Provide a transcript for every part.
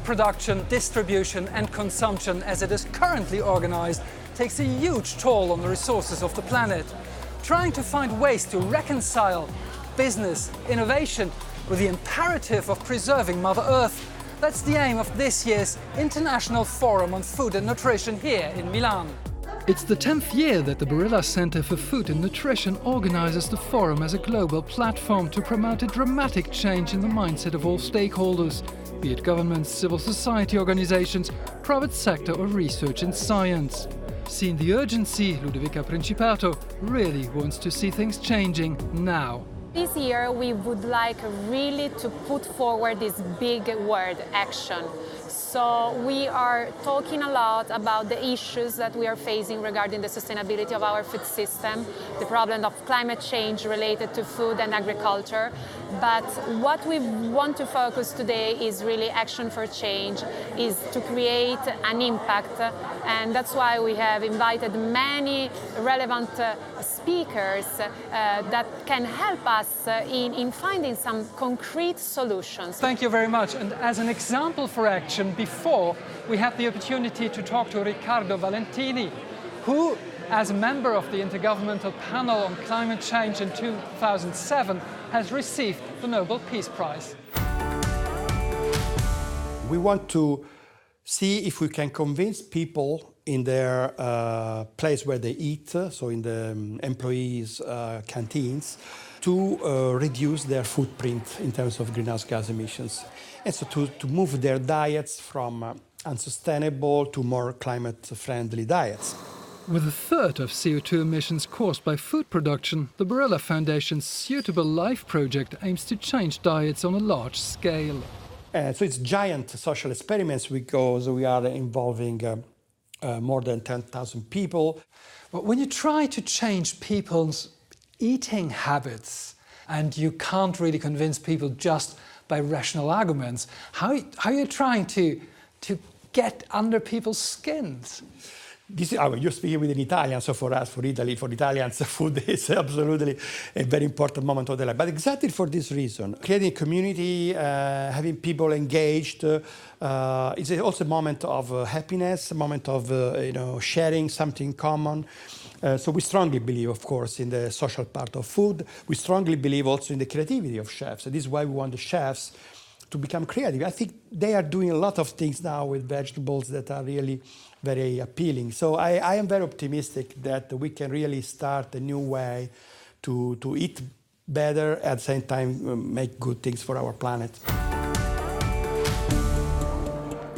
production, distribution and consumption as it is currently organized takes a huge toll on the resources of the planet. Trying to find ways to reconcile business, innovation with the imperative of preserving Mother Earth, that's the aim of this year's International Forum on Food and Nutrition here in Milan. It's the 10th year that the Barilla Centre for Food and Nutrition organises the forum as a global platform to promote a dramatic change in the mindset of all stakeholders, be it governments, civil society organisations, private sector or research and science. Seeing the urgency, Ludovica Principato really wants to see things changing now. This year we would like really to put forward this big word, action. So we are talking a lot about the issues that we are facing regarding the sustainability of our food system, the problem of climate change related to food and agriculture. But what we want to focus today is really action for change, is to create an impact. And that's why we have invited many relevant speakers that can help us in finding some concrete solutions. Thank you very much. And as an example for action, before we had the opportunity to talk to Riccardo Valentini, who, as a member of the Intergovernmental Panel on Climate Change in 2007, has received the Nobel Peace Prize. We want to see if we can convince people in their place where they eat, so in the employees' canteens, to reduce their footprint in terms of greenhouse gas emissions. And so to move their diets from unsustainable to more climate-friendly diets. With a third of CO2 emissions caused by food production, the Barilla Foundation's Suitable Life project aims to change diets on a large scale. So it's giant social experiments because we are involving more than 10,000 people. But when you try to change people's eating habits and you can't really convince people just by rational arguments, how are you trying to get under people's skins? You're speaking with an Italian, so for us, for Italy, for Italians, food is absolutely a very important moment of their life. But exactly for this reason, creating a community, having people engaged, is also a moment of happiness, a moment of sharing something common. So we strongly believe, of course, in the social part of food. We strongly believe also in the creativity of chefs. And this is why we want the chefs to become creative. I think they are doing a lot of things now with vegetables that are really very appealing. So I am very optimistic that we can really start a new way to eat better, at the same time make good things for our planet.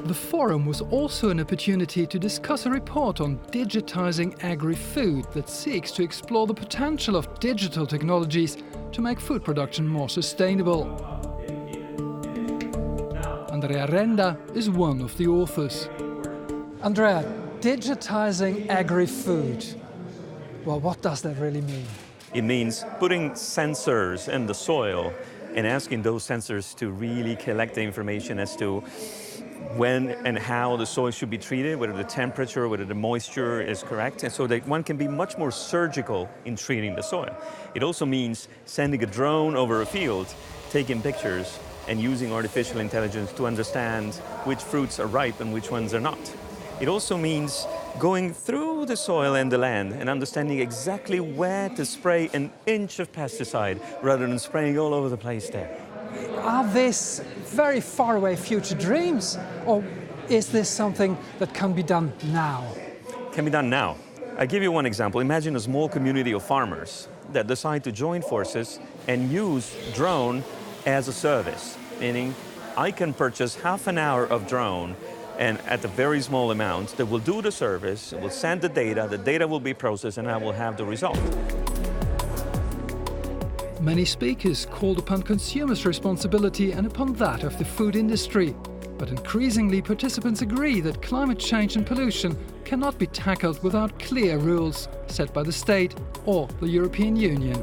The forum was also an opportunity to discuss a report on digitizing agri-food that seeks to explore the potential of digital technologies to make food production more sustainable. Andrea Renda is one of the authors. Andrea, digitizing agri-food, well, what does that really mean? It means putting sensors in the soil and asking those sensors to really collect the information as to when and how the soil should be treated, whether the temperature, whether the moisture is correct, and so that one can be much more surgical in treating the soil. It also means sending a drone over a field, taking pictures, and using artificial intelligence to understand which fruits are ripe and which ones are not. It also means going through the soil and the land and understanding exactly where to spray an inch of pesticide rather than spraying all over the place there. Are these very faraway future dreams, or is this something that can be done now? Can be done now. I'll give you one example. Imagine a small community of farmers that decide to join forces and use drone as a service, meaning I can purchase half an hour of drone and at a very small amount that will do the service, it will send the data will be processed, and I will have the result. Many speakers called upon consumers' responsibility and upon that of the food industry. But increasingly, participants agree that climate change and pollution cannot be tackled without clear rules set by the state or the European Union.